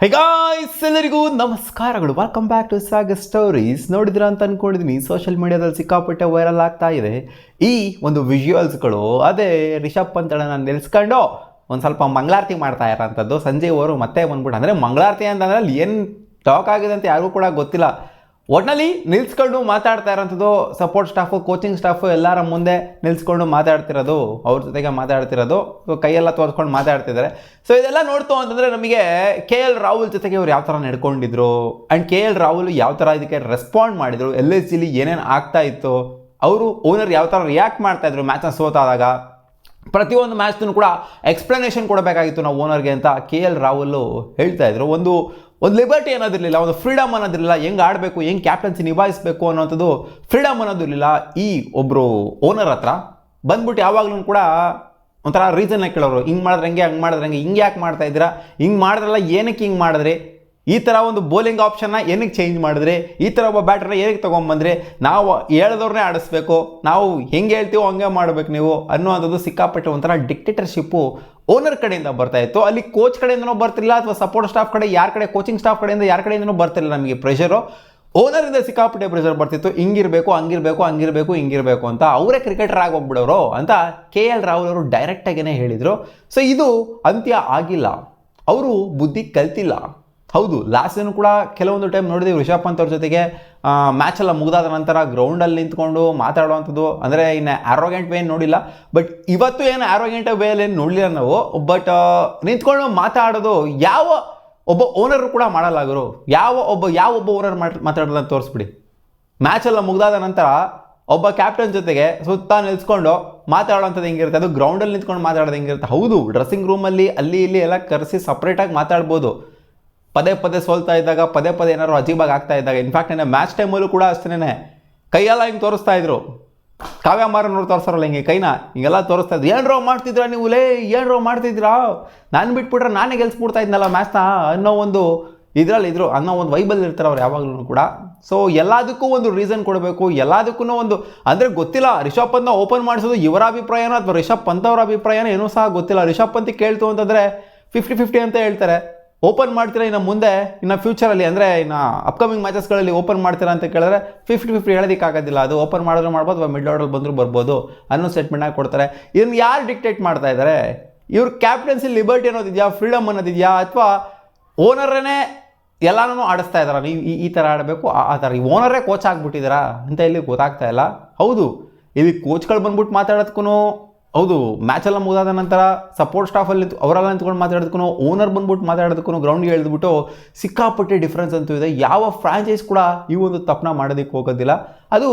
ಹೇ guys, ಎಲ್ಲರಿಗೂ ನಮಸ್ಕಾರಗಳು. Welcome back to saga stories. ನೋಡಿದ್ರ ಅಂತ ಅನ್ಕೊಂಡಿದ್ದೀನಿ, ಸೋಷಿಯಲ್ ಮೀಡಿಯಾದಲ್ಲಿ ಸಿಕ್ಕಾಪಟ್ಟೆ ವೈರಲ್ ಆಗ್ತಾ ಇದೆ ಈ ಒಂದು ವಿಜುವಲ್ಸ್ಗಳು. ಅದೇ ರಿಷಬ್ ಪಂತಳನ್ನ ನಿಲ್ಸ್ಕೊಂಡು ಒಂದು ಸ್ವಲ್ಪ ಮಂಗಳಾರತಿ ಮಾಡ್ತಾ ಇರೋಂಥದ್ದು. ಸಂಜೆ ಅವರು ಮತ್ತೆ ಬಂದ್ಬಿಟ್ಟು, ಅಂದರೆ ಮಂಗಳಾರತಿ ಅಂತಂದರೆ ಅಲ್ಲಿ ಏನು ಟಾಕ್ ಆಗಿದೆ ಅಂತ ಯಾರಿಗೂ ಕೂಡ ಗೊತ್ತಿಲ್ಲ. ಒಟ್ಟಿನಲ್ಲಿ ನಿಲ್ಸ್ಕೊಂಡು ಮಾತಾಡ್ತಾ ಇರೋಂಥದ್ದು. ಸಪೋರ್ಟ್ ಸ್ಟಾಫು, ಕೋಚಿಂಗ್ ಸ್ಟಾಫು ಎಲ್ಲರ ಮುಂದೆ ನಿಲ್ಸ್ಕೊಂಡು ಮಾತಾಡ್ತಿರೋದು, ಅವ್ರ ಜೊತೆಗೆ ಮಾತಾಡ್ತಿರೋದು, ಕೈಯೆಲ್ಲ ತೋರಿಸ್ಕೊಂಡು ಮಾತಾಡ್ತಿದ್ದಾರೆ. ಸೊ ಇದೆಲ್ಲ ನೋಡ್ತು ಅಂತಂದರೆ ನಮಗೆ KL ರಾಹುಲ್ ಜೊತೆಗೆ ಅವ್ರು ಯಾವ ಥರ ನಡ್ಕೊಂಡಿದ್ರು ಆ್ಯಂಡ್ KL ರಾಹುಲ್ ಯಾವ ಥರ ಇದಕ್ಕೆ ರೆಸ್ಪಾಂಡ್ ಮಾಡಿದರು, LSGಲಿ ಏನೇನು ಆಗ್ತಾ ಇತ್ತು, ಅವರು ಓನರ್ ಯಾವ ಥರ ರಿಯಾಕ್ಟ್ ಮಾಡ್ತಾಯಿದ್ರು ಮ್ಯಾಚ್ನ ಸೋತಾದಾಗ, ಪ್ರತಿಯೊಂದು ಮ್ಯಾಚ್ನೂ ಕೂಡ ಎಕ್ಸ್ಪ್ಲನೇಷನ್ ಕೊಡಬೇಕಾಗಿತ್ತು ನಾವು ಓನರ್ಗೆ ಅಂತ KL ರಾಹುಲ್ ಹೇಳ್ತಾ ಇದ್ರು. ಒಂದು ಲಿಬರ್ಟಿ ಅನ್ನೋದಿರಲಿಲ್ಲ, ಒಂದು ಫ್ರೀಡಮ್ ಅನ್ನೋದಿರಲಿಲ್ಲ, ಹೆಂಗೆ ಆಡಬೇಕು, ಹೆಂಗೆ ಕ್ಯಾಪ್ಟನ್ಸಿ ನಿಭಾಯಿಸಬೇಕು ಅನ್ನೋಂಥದ್ದು ಫ್ರೀಡಮ್ ಅನ್ನೋದಿರಲಿಲ್ಲ ಈ ಒಬ್ಬರು ಓನರ್ ಹತ್ರ. ಬಂದ್ಬಿಟ್ಟು ಯಾವಾಗಲೂ ಕೂಡ ಒಂಥರ ರೀಸನ್ನ ಕೇಳೋರು, ಹಿಂಗೆ ಮಾಡಿದ್ರೆ ಹಂಗೆ, ಹಂಗೆ ಮಾಡಿದ್ರೆ ಹಂಗೆ, ಹಿಂಗೆ ಯಾಕೆ ಮಾಡ್ತಾ ಇದ್ದೀರಾ, ಹಿಂಗೆ ಮಾಡಿದ್ರಲ್ಲ ಏನಕ್ಕೆ ಹಿಂಗೆ ಮಾಡಿದ್ರಿ, ಈ ಥರ ಒಂದು ಬೌಲಿಂಗ್ ಆಪ್ಷನ್ನ ಏನಕ್ಕೆ ಚೇಂಜ್ ಮಾಡಿದ್ರಿ, ಈ ಥರ ಒಬ್ಬ ಬ್ಯಾಟ್ರನ್ನ ಏನಕ್ಕೆ ತೊಗೊಂಬಂದ್ರಿ, ನಾವು ಹೇಳ್ದವ್ರನ್ನೇ ಆಡಿಸ್ಬೇಕು, ನಾವು ಹೆಂಗೆ ಹೇಳ್ತೀವೋ ಹಂಗೆ ಮಾಡಬೇಕು ನೀವು ಅನ್ನೋವಂಥದ್ದು ಸಿಕ್ಕಾಪಟ್ಟೆ ಒಂಥರ ಡಿಕ್ಟೇಟರ್ಶಿಪ್ಪು ಓನರ್ ಕಡೆಯಿಂದ ಬರ್ತಾ ಇತ್ತು. ಅಲ್ಲಿ ಕೋಚ್ ಕಡೆಯಿಂದನೂ ಬರ್ತಿಲ್ಲ, ಅಥವಾ ಸಪೋರ್ಟ್ ಸ್ಟಾಫ್ ಕಡೆ ಯಾರ ಕಡೆ, ಕೋಚಿಂಗ್ ಸ್ಟಾಫ್ ಕಡೆಯಿಂದ ಯಾರ ಕಡೆಯಿಂದನೂ ಬರ್ತಿಲ್ಲ. ನಮಗೆ ಪ್ರೆಷರು ಓನರಿಂದ ಸಿಕ್ಕಾಪಟ್ಟೆ ಪ್ರೆಷರ್ ಬರ್ತಿತ್ತು. ಹಿಂಗಿರಬೇಕು, ಹಂಗಿರಬೇಕು, ಹಂಗಿರಬೇಕು, ಹಿಂಗಿರಬೇಕು ಅಂತ. ಅವರೇ ಕ್ರಿಕೆಟರ್ ಆಗಿ ಹೋಗ್ಬಿಡೋರು ಅಂತ KL ರಾಹುಲ್ ಅವರು ಡೈರೆಕ್ಟಾಗೇ ಹೇಳಿದರು. ಸೊ ಇದು ಅಂತ್ಯ ಆಗಿಲ್ಲ, ಅವರು ಬುದ್ಧಿ ಕಲ್ತಿಲ್ಲ. ಹೌದು, ಲಾಸ್ಟ್ ಸೀಸನ್ ಕೂಡ ಕೆಲವೊಂದು ಟೈಮ್ ನೋಡಿದ್ದೀವಿ ರಿಷಬ್ ಪಂತ್ ಅವ್ರ ಜೊತೆಗೆ ಮ್ಯಾಚೆಲ್ಲ ಮುಗಿದಾದ ನಂತರ ಗ್ರೌಂಡಲ್ಲಿ ನಿಂತ್ಕೊಂಡು ಮಾತಾಡುವಂಥದ್ದು. ಅಂದರೆ ಇನ್ನು ಆ್ಯರೋಗೆಂಟ್ ವೇ ನೋಡಿಲ್ಲ, ಬಟ್ ಇವತ್ತು ಏನು ಆ್ಯರೋಗೆಂಟ್ ವೇಯಲ್ಲಿ ಏನು ನೋಡಲಿಲ್ಲ ನಾವು. ಬಟ್ ನಿಂತ್ಕೊಂಡು ಮಾತಾಡೋದು ಯಾವ ಒಬ್ಬ ಓನರ್ ಕೂಡ ಮಾಡಲಾಗರು. ಯಾವ ಒಬ್ಬ ಓನರ್ ಮಾತಾಡೋದನ್ನ ತೋರಿಸ್ಬಿಡಿ. ಮ್ಯಾಚೆಲ್ಲ ಮುಗಿದಾದ ನಂತರ ಒಬ್ಬ ಕ್ಯಾಪ್ಟನ್ ಜೊತೆಗೆ ಸುತ್ತ ನಿಲ್ಸ್ಕೊಂಡು ಮಾತಾಡೋವಂಥದ್ದು ಹೆಂಗಿರುತ್ತೆ, ಅದು ಗ್ರೌಂಡಲ್ಲಿ ನಿಂತ್ಕೊಂಡು ಮಾತಾಡೋದು ಹೆಂಗಿರುತ್ತೆ. ಹೌದು, ಡ್ರೆಸ್ಸಿಂಗ್ ರೂಮಲ್ಲಿ ಅಲ್ಲಿ ಇಲ್ಲಿ ಎಲ್ಲ ಕರೆಸಿ ಸಪ್ರೇಟಾಗಿ ಮಾತಾಡ್ಬೋದು. ಪದೇ ಪದೇ ಸೋಲ್ತಾ ಇದ್ದಾಗ, ಪದೇ ಪದೇ ಏನಾದ್ರು ಅಜೀಬಾಗಿ ಆಗ್ತಾ ಇದ್ದಾಗ, ಇನ್ಫ್ಯಾಕ್ಟ್ ನನ್ನ ಮ್ಯಾಚ್ ಟೈಮಲ್ಲೂ ಕೂಡ ಅಷ್ಟೇ ಕೈಯೆಲ್ಲ ಹಿಂಗೆ ತೋರಿಸ್ತಾ ಇದ್ರು. ಕಾವ್ಯ ಮಾರನವ್ರು ತೋರಿಸೋರಲ್ಲ ಹಿಂಗೆ ಕೈನ ಹಿಂಗೆಲ್ಲ ತೋರಿಸ್ತಾ ಇದ್ರು. ಏನು ರೋ ಮಾಡ್ತಿದ್ರಾ ನೀವು, ಏನು ರೋ ಮಾಡ್ತಿದ್ರಾ, ನಾನು ಬಿಟ್ಬಿಟ್ರೆ ನಾನೇ ಗೆಲ್ಸ್ಬಿಡ್ತಾ ಇದ್ನಲ್ಲ ಮ್ಯಾಚ್ನ ಅನ್ನೋ ಒಂದು ಇದ್ರಲ್ಲಿ ಅನ್ನೋ ಒಂದು ವೈಬಲ್ ಇರ್ತಾರೆ ಅವ್ರು ಯಾವಾಗಲೂ ಕೂಡ. ಸೊ ಎಲ್ಲದಕ್ಕೂ ಒಂದು ರೀಸನ್ ಕೊಡಬೇಕು, ಎಲ್ಲದಕ್ಕೂ ಒಂದು, ಅಂದರೆ ಗೊತ್ತಿಲ್ಲ ರಿಷಬ್ ಪಂತ್ನ ಓಪನ್ ಮಾಡಿಸೋದು ಇವರ ಅಭಿಪ್ರಾಯನೋ ಅಥವಾ ರಿಷಬ್ ಪಂತ್ ಅವರ ಅಭಿಪ್ರಾಯನೋ ಏನೂ ಸಹ ಗೊತ್ತಿಲ್ಲ. ರಿಷಬ್ ಪಂತ್ ಕೇಳ್ತು ಅಂತಂದರೆ 50-50 ಅಂತ ಹೇಳ್ತಾರೆ. ಓಪನ್ ಮಾಡ್ತೀರಾ ಇನ್ನು ಮುಂದೆ, ಇನ್ನು ಫ್ಯೂಚರಲ್ಲಿ, ಅಂದರೆ ಇನ್ನು ಅಪ್ಕಮಿಂಗ್ ಮ್ಯಾಚಸ್ಗಳಲ್ಲಿ ಓಪನ್ ಮಾಡ್ತೀರಾ ಅಂತ ಕೇಳಿದ್ರೆ 50-50 ಹೇಳೋದಕ್ಕಾಗೋದಿಲ್ಲ. ಅದು ಓಪನ್ ಮಾಡಿದ್ರು ಮಾಡ್ಬೋದು, ಅಥವಾ ಮಿಡ್ ಆರ್ಡರ್ ಬಂದರೂ ಬರ್ಬೋದು ಅನ್ನೋ ಸ್ಟೇಟ್ಮೆಂಟಾಗಿ ಕೊಡ್ತಾರೆ. ಇದನ್ನು ಯಾರು ಡಿಕ್ಟೇಟ್ ಮಾಡ್ತಾ ಇದ್ದಾರೆ? ಇವ್ರ ಕ್ಯಾಪ್ಟನ್ಸಿ ಲಿಬರ್ಟಿ ಅನ್ನೋದಿದೆಯಾ, ಫ್ರೀಡಮ್ ಅನ್ನೋದಿದೆಯಾ, ಅಥವಾ ಓನರನ್ನೇ ಎಲ್ಲನೂ ಆಡಿಸ್ತಾ ಇದ್ದಾರಾ? ನೀವು ಈ ಥರ ಆಡಬೇಕು, ಆ ಥರ ಈ ಓನರೇ ಕೋಚ್ ಆಗಿಬಿಟ್ಟಿದ್ದೀರಾ ಅಂತ ಇಲ್ಲಿ ಗೊತ್ತಾಗ್ತಾ ಇಲ್ಲ. ಹೌದು, ಇಲ್ಲಿ ಕೋಚ್ಗಳು ಬಂದ್ಬಿಟ್ಟು ಮಾತಾಡೋದಕ್ಕೂ, ಹೌದು ಮ್ಯಾಚೆಲ್ಲ ಮುಗಿದಾದ ನಂತರ ಸಪೋರ್ಟ್ ಸ್ಟಾಫಲ್ಲಿ ಅವರೆಲ್ಲ ನಿಂತ್ಕೊಂಡು ಮಾತಾಡೋದಕ್ಕೂ, ಓನರ್ ಬಂದ್ಬಿಟ್ಟು ಮಾತಾಡೋದಕ್ಕೂ, ಗ್ರೌಂಡ್ಗೆ ಎಳೆದ್ಬಿಟ್ಟು ಸಿಕ್ಕಾಪಟ್ಟೆ ಡಿಫ್ರೆನ್ಸ್ ಅಂತೂ ಇದೆ. ಯಾವ ಫ್ರಾಂಚೈಸ್ ಕೂಡ ಈ ಒಂದು ತಪ್ಪನ್ನ ಮಾಡೋದಕ್ಕೆ ಹೋಗೋದಿಲ್ಲ. ಅದು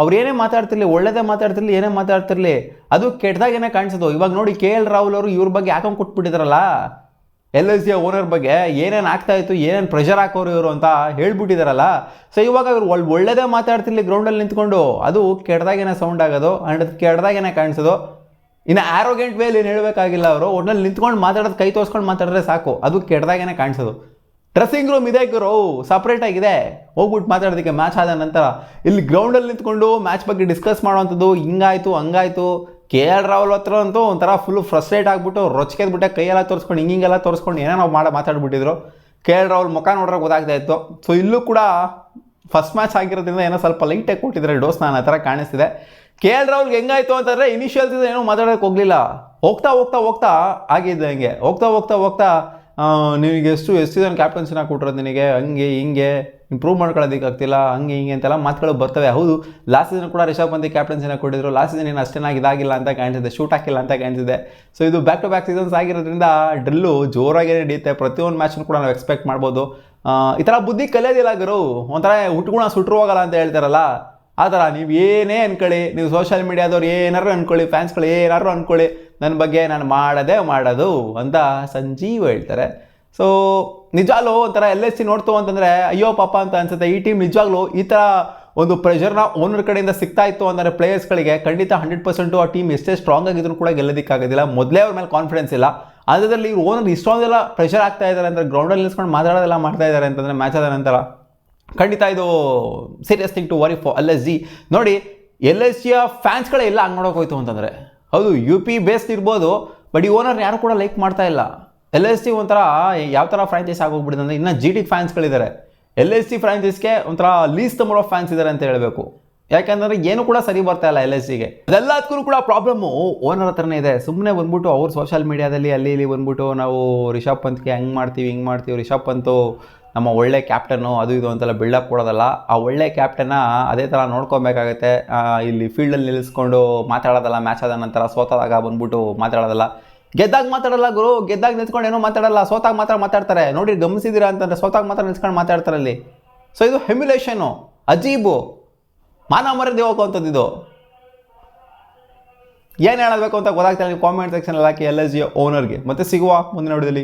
ಅವ್ರು ಏನೇ ಮಾತಾಡ್ತಿರ್ಲಿ, ಒಳ್ಳೆಯದೇ ಮಾತಾಡ್ತಿರ್ಲಿ, ಏನೇ ಮಾತಾಡ್ತಿರ್ಲಿ, ಅದು ಕೆಟ್ಟದಾಗೇನೆ ಕಾಣಿಸೋದು. ಇವಾಗ ನೋಡಿ KL ರಾಹುಲ್ ಅವರು ಇವ್ರ ಬಗ್ಗೆ ಯಾಕಂಗೆ ಕೊಟ್ಬಿಟ್ಟಿದಾರಲ್ಲ, LSG ಓನರ್ ಬಗ್ಗೆ ಏನೇನು ಆಗ್ತಾ ಇತ್ತು, ಏನೇನು ಪ್ರೆಷರ್ ಹಾಕೋರು ಇವರು ಅಂತ ಹೇಳ್ಬಿಟ್ಟಿದಾರಲ್ಲ. ಸೊ ಇವಾಗ ಇವ್ರು ಒಳ್ಳೆಯದೇ ಮಾತಾಡ್ತಿರ್ಲಿ ಗ್ರೌಂಡಲ್ಲಿ ನಿಂತ್ಕೊಂಡು, ಅದು ಕೆಟ್ಟದಾಗೇನೆ ಸೌಂಡ್ ಆಗೋದು ಆ್ಯಂಡ್ ಅದು ಕೆಟ್ಟದಾಗೇನೆ ಕಾಣಿಸೋದು. ಇನ್ನು ಆ್ಯರೋಗೆಂಟ್ ವೇಲಿ ಏನು ಹೇಳಬೇಕಾಗಿಲ್ಲ. ಅವರು ಒಟ್ಟಿನಲ್ಲಿ ನಿಂತ್ಕೊಂಡು ಮಾತಾಡೋದು, ಕೈ ತೋರಿಸ್ಕೊಂಡು ಮಾತಾಡಿದ್ರೆ ಸಾಕು, ಅದು ಕೆಟ್ಟದಾಗೇನೆ ಕಾಣಿಸೋದು. ಡ್ರೆಸ್ಸಿಂಗ್ ರೂಮ್ ಇದೆ ಗುರು, ಸಪ್ರೇಟಾಗಿದೆ, ಹೋಗ್ಬಿಟ್ಟು ಮಾತಾಡೋದಕ್ಕೆ ಮ್ಯಾಚ್ ಆದ ನಂತರ. ಇಲ್ಲಿ ಗ್ರೌಂಡಲ್ಲಿ ನಿಂತ್ಕೊಂಡು ಮ್ಯಾಚ್ ಬಗ್ಗೆ ಡಿಸ್ಕಸ್ ಮಾಡೋವಂಥದ್ದು, ಹಿಂಗಾಯಿತು ಹಂಗಾಯಿತು. KL ರಾಹುಲ್ ಹತ್ರ ಅಂತೂ ಒಂಥರ ಫುಲ್ಲು ಫ್ರಸ್ಟ್ರೇಟ್ ಆಗಿಬಿಟ್ಟು ರೊಚ್ಕೆದ್ಬಿಟ್ಟೆ, ಕೈಯೆಲ್ಲ ತೋರಿಸ್ಕೊಂಡು ಹಿಂಗೆಲ್ಲ ತೋರಿಸ್ಕೊಂಡು ಏನೇನೋ ಮಾತಾಡ್ಬಿಟ್ಟಿದ್ರು. KL ರಾಹುಲ್ ಮುಖ ನೋಡ್ರೆ ಗೊತ್ತಾಗ್ತಾ ಇತ್ತು. ಸೊ ಇಲ್ಲೂ ಕೂಡ ಫಸ್ಟ್ ಮ್ಯಾಚ್ ಆಗಿರೋದ್ರಿಂದ ಏನೋ ಸ್ವಲ್ಪ ಲೈಟಾಗಿ ಕೊಟ್ಟಿದ್ದಾರೆ ಡೋಸ್ನ ಅನ್ನೋ ಥರ ಕಾಣಿಸ್ತಿದೆ. KL ರಾಹುಲ್ಗೆ ಹೆಂಗಾಯಿತು ಅಂತಂದರೆ, ಇನಿಷಿಯಲ್ಸ್ ಏನೋ ಮಾತಾಡೋಕ್ಕೆ ಹೋಗಲಿಲ್ಲ. ಹೋಗ್ತಾ ಆಗಿದ್ದು ಹಂಗೆ ಹೋಗ್ತಾ ನಿನಗೆ ಎಷ್ಟು ಸೀಸನ್ ಕ್ಯಾಪ್ಟನ್ಸಿನ ಕೊಟ್ಟಿರೋದು, ನಿನಗೆ ಹಂಗೆ ಹಿಂಗೆ ಇಂಪ್ರೂವ್ ಮಾಡ್ಕೊಳ್ಳೋದಕ್ಕಾಗ್ತಿಲ್ಲ, ಹಂಗೆ ಹಿಂಗೆ ಅಂತೆಲ್ಲ ಮಾತುಗಳು ಬರ್ತವೆ. ಹೌದು, ಲಾಸ್ಟ್ ಸೀಸನ್ ಕೂಡ ರಿಷಬ್ ಪಂತ್ ಕ್ಯಾಪ್ಟನ್ಸಿನ ಕೊಟ್ಟಿದ್ರು. ಲಾಸ್ಟ್ ಸೀಸನ್ ಏನು ಅಷ್ಟೇನಾಗಿ ಇದಾಗಿಲ್ಲ ಅಂತ ಕಾಣಿಸಿದೆ, ಶೂಟ್ ಹಾಕಿಲ್ಲ ಅಂತ ಕಾಣಿಸಿದೆ. ಸೊ ಇದು ಬ್ಯಾಕ್ ಟು ಬ್ಯಾಕ್ ಸೀಸನ್ಸ್ ಆಗಿರೋದ್ರಿಂದ ಡ್ರಿಲ್ಲು ಜೋರಾಗಿ ನಡೆಯುತ್ತೆ. ಪ್ರತಿಯೊಂದು ಮ್ಯಾಚ್ನೂ ಕೂಡ ನಾವು ಎಕ್ಸ್ಪೆಕ್ಟ್ ಮಾಡ್ಬೋದು. ಈ ಥರ ಬುದ್ಧಿ ಕಲಿಯೋದಿಲ್ಲ ಗುರು, ಒಂಥರ ಹುಟ್ಗುಣ ಸುಟ್ರು ಹೋಗಲ್ಲ ಅಂತ ಹೇಳ್ತಾರಲ್ಲ, ಆ ಥರ ನೀವು ಏನೇ ಅಂದ್ಕೊಳ್ಳಿ, ನೀವು ಸೋಷಿಯಲ್ ಮೀಡಿಯಾದವ್ರು ಏನಾರು ಅಂದ್ಕೊಳ್ಳಿ, ಫ್ಯಾನ್ಸ್ಗಳು ಏನಾರು ಅಂದ್ಕೊಳ್ಳಿ, ನನ್ನ ಬಗ್ಗೆ ನಾನು ಮಾಡೋದು ಅಂತ ಸಂಜೀವ್ ಹೇಳ್ತಾರೆ. ಸೊ ನಿಜವಾಗ್ಲೂ ಒಂಥರ LSG ನೋಡ್ತು ಅಂತಂದರೆ ಅಯ್ಯೋ ಪಾಪ ಅಂತ ಅನ್ಸುತ್ತೆ. ಈ ಟೀಮ್ ನಿಜವಾಗ್ಲೂ ಈ ಥರ ಒಂದು ಪ್ರೆಷರ್ನ ಓನರ್ ಕಡೆಯಿಂದ ಸಿಗ್ತಾ ಇತ್ತು ಅಂದರೆ ಪ್ಲೇಯರ್ಸ್ಗಳಿಗೆ ಖಂಡಿತ 100% ಆ ಟೀಮ್ ಎಷ್ಟೇ ಸ್ಟ್ರಾಂಗ್ ಆಗಿದ್ರು ಕೂಡ ಗೆಲ್ಲೋದಕ್ಕಾಗೋದಿಲ್ಲ. ಮೊದಲೇ ಅವ್ರ ಮೇಲೆ ಕಾನ್ಫಿಡೆನ್ಸ್ ಇಲ್ಲ, ಅದರಲ್ಲಿ ಇವ್ರು ಓನರ್ ಇಷ್ಟೊಂದೆಲ್ಲ ಪ್ರೆಷರ್ ಆಗ್ತಾ ಇದ್ದಾರೆ ಅಂದರೆ, ಗ್ರೌಂಡಲ್ಲಿ ನಿಲ್ಸ್ಕೊಂಡು ಮಾತಾಡೋದೆಲ್ಲ ಮಾಡ್ತಾ ಇದ್ದಾರೆ ಅಂತಂದರೆ ಮ್ಯಾಚ್ ಆದ ನಂತರ, ಖಂಡಿತ ಇದು serious thing to worry for LSG. ನೋಡಿ, LSGಯ ಫ್ಯಾನ್ಸ್ಗಳೇ ಎಲ್ಲ ಹಂಗೆ ನೋಡೋಕೆ ಹೋಯ್ತು ಅಂತಂದರೆ, ಹೌದು UP ಬೇಸ್ಡ್ ಇರ್ಬೋದು, ಬಟ್ ಈ ಓನರ್ನ ಯಾರು ಕೂಡ ಲೈಕ್ ಮಾಡ್ತಾ ಇಲ್ಲ. LSG ಒಂಥರ ಯಾವ ಥರ ಫ್ರಾಂಚೈಸ್ ಆಗೋಗ್ಬಿಟ್ಟಿದೆ ಅಂದರೆ ಇನ್ನು GT ಫ್ಯಾನ್ಸ್ಗಳಿದ್ದಾರೆ. LSG ಫ್ರಾಂಚೈಸ್ಗೆ ಒಂಥರ ಲೀಸ್ಟ್ ನಂಬರ್ ಆಫ್ ಫ್ಯಾನ್ಸ್ ಇದ್ದಾರೆ ಅಂತ ಹೇಳಬೇಕು. ಯಾಕಂದರೆ ಏನು ಕೂಡ ಸರಿ ಬರ್ತಾ ಇಲ್ಲ LSGಗೆ. ಅದೆಲ್ಲದಕ್ಕೂ ಕೂಡ ಪ್ರಾಬ್ಲಮ್ಮು ಓನರ್ ಹತ್ರನೇ ಇದೆ. ಸುಮ್ಮನೆ ಬಂದ್ಬಿಟ್ಟು ಅವ್ರು ಸೋಷಿಯಲ್ ಮೀಡಿಯಾದಲ್ಲಿ ಅಲ್ಲಿ ಇಲ್ಲಿ ಬಂದ್ಬಿಟ್ಟು ನಾವು ರಿಷಬ್ ಪಂತ್ಗೆ ಹಂಗೆ ಮಾಡ್ತೀವಿ ಹಿಂಗೆ ಮಾಡ್ತೀವಿ, ರಿಷಬ್ ಪಂತು ನಮ್ಮ ಒಳ್ಳೆ ಕ್ಯಾಪ್ಟನ್ನು ಅದು ಇದು ಅಂತೆಲ್ಲ ಬಿಲ್ಡಪ್ ಕೊಡೋದಲ್ಲ. ಆ ಒಳ್ಳೆ ಕ್ಯಾಪ್ಟನ್ನ ಅದೇ ಥರ ನೋಡ್ಕೊಬೇಕಾಗತ್ತೆ. ಇಲ್ಲಿ ಫೀಲ್ಡಲ್ಲಿ ನಿಲ್ಲಿಸ್ಕೊಂಡು ಮಾತಾಡೋದಲ್ಲ, ಮ್ಯಾಚ್ ಆದ ನಂತರ ಸೋತಾದಾಗ ಬಂದ್ಬಿಟ್ಟು ಮಾತಾಡೋದಲ್ಲ. ಗೆದ್ದಾಗ ಮಾತಾಡಲ್ಲ ಗುರು, ಗೆದ್ದಾಗ ನಿಲ್ಸ್ಕೊಂಡು ಏನೋ ಮಾತಾಡಲ್ಲ, ಸೋತಾಗ ಮಾತ್ರ ಮಾತಾಡ್ತಾರೆ. ನೋಡಿ ಗಮನಿಸಿದ್ದೀರಾ ಅಂತಂದರೆ ಸೋತಾಗ ಮಾತ್ರ ನಿಲ್ಸ್ಕೊಂಡು ಮಾತಾಡ್ತಾರೆ ಅಲ್ಲಿ. ಸೊ ಇದು ಹೆಮ್ಯುಲೇಷನು, ಅಜೀಬು, ಮಾನ ಮರ್ಯಾದೆ ಹೋಗುವಂಥದ್ದು. ಇದು ಏನು ಹೇಳಬೇಕು ಅಂತ ಗೊತ್ತಾಗ್ತಾ ಇಲ್ಲ. ಕಾಮೆಂಟ್ ಸೆಕ್ಷನಲ್ಲಿ ಹಾಕಿ LSG ಓನರ್ಗೆ. ಮತ್ತೆ ಸಿಗುವ ಮುಂದಿನ ವಿಡಿಯೋದಲ್ಲಿ.